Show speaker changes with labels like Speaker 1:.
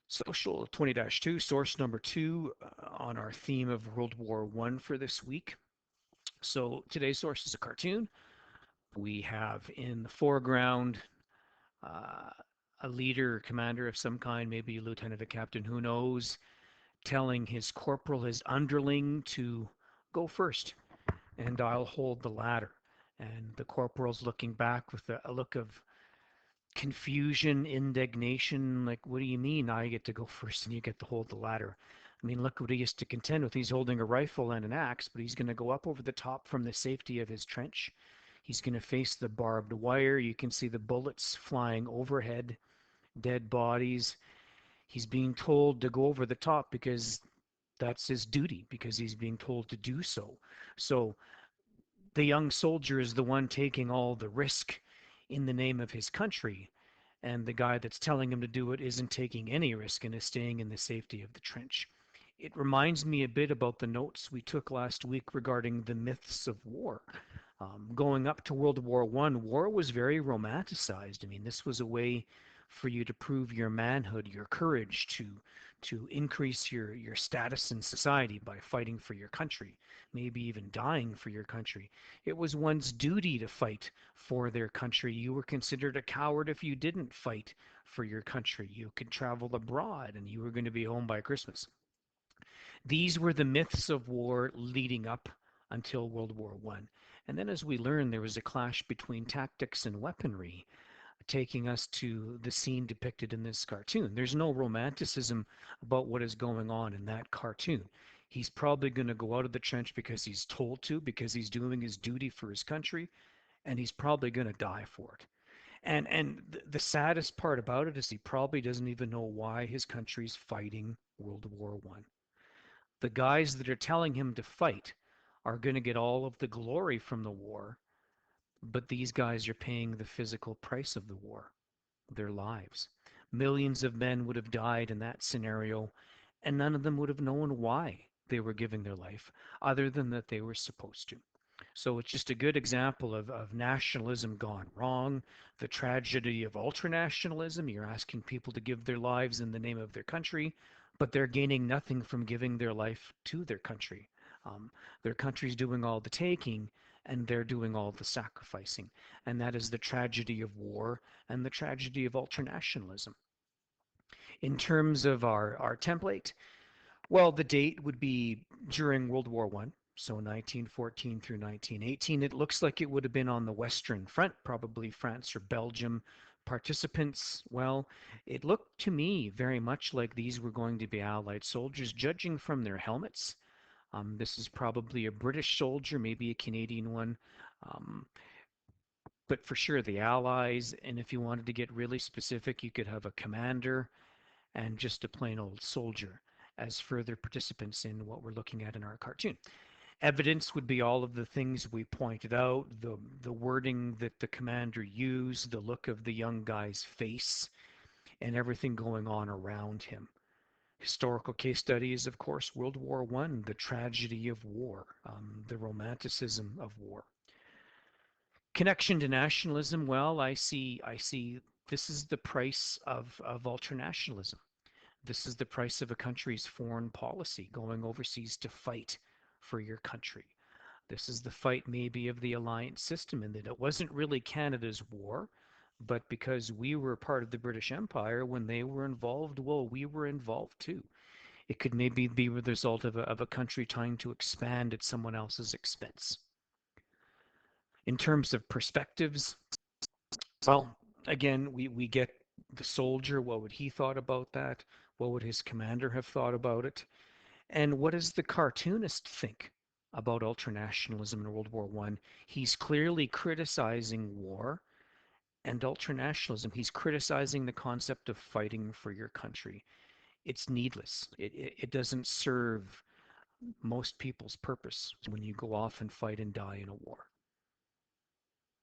Speaker 1: Social 20-2, source number two on our theme of World War I for this week. So today's source is a cartoon. We have in the foreground uh, a leader, commander of some kind, maybe a lieutenant, a captain, who knows, telling his corporal, his underling, to go first and I'll hold the ladder. And the corporal's looking back with a look of confusion, indignation, like, what do you mean I get to go first and you get to hold the ladder? I mean, look what he has to contend with. He's holding a rifle and an axe, but he's going to go up over the top from the safety of his trench. He's going to face the barbed wire. You can see the bullets flying overhead, dead bodies. He's being told to go over the top because that's his duty, because he's being told to do so. So the young soldier is the one taking all the risk in the name of his country, and the guy that's telling him to do it isn't taking any risk and is staying in the safety of the trench. It reminds me a bit about the notes we took last week regarding the myths of war. Going up to World War I, war was very romanticized. I mean, this was a way for you to prove your manhood, your courage, to increase your status in society by fighting for your country, maybe even dying for your country. It was one's duty to fight for their country. You were considered a coward if you didn't fight for your country. You could travel abroad and you were going to be home by Christmas. These were the myths of war leading up until World War I. And then, as we learned, there was a clash between tactics and weaponry, taking us to the scene depicted in this cartoon. There's no romanticism about what is going on in that cartoon. He's probably going to go out of the trench because he's told to, because he's doing his duty for his country, and he's probably going to die for it. And the saddest part about it is he probably doesn't even know why his country's fighting World War One. The guys that are telling him to fight are going to get all of the glory from the war, but these guys are paying the physical price of the war, their lives. Millions of men would have died in that scenario, and none of them would have known why they were giving their life, other than that they were supposed to. So it's just a good example of nationalism gone wrong, the tragedy of ultranationalism. You're asking people to give their lives in the name of their country, but they're gaining nothing from giving their life to their country. Um, their country's doing all the taking, and they're doing all the sacrificing. And that is the tragedy of war and the tragedy of ultranationalism. In terms of our template, well, the date would be during World War One, so 1914 through 1918. It looks like it would have been on the Western Front, probably France or Belgium. Participants, well, it looked to me very much like these were going to be Allied soldiers, judging from their helmets. This is probably a British soldier, maybe a Canadian one, um, but for sure the Allies. And if you wanted to get really specific, you could have a commander and just a plain old soldier as further participants in what we're looking at in our cartoon. Evidence would be all of the things we pointed out, the wording that the commander used, the look of the young guy's face, and everything going on around him. Historical case studies, of course, World War I, the tragedy of war, the romanticism of war. Connection to nationalism, well, I see this is the price of ultranationalism. This is the price of a country's foreign policy, going overseas to fight for your country. This is the fight maybe of the alliance system in that it wasn't really Canada's war, but because we were part of the British Empire, when they were involved, well, we were involved too. It could maybe be the result of a country trying to expand at someone else's expense. In terms of perspectives, well, again, we get the soldier, what would he thought about that? What would his commander have thought about it? And what does the cartoonist think about ultranationalism in World War One? He's clearly criticizing war and ultranationalism. He's criticizing the concept of fighting for your country. It's needless. It doesn't serve most people's purpose when you go off and fight and die in a war.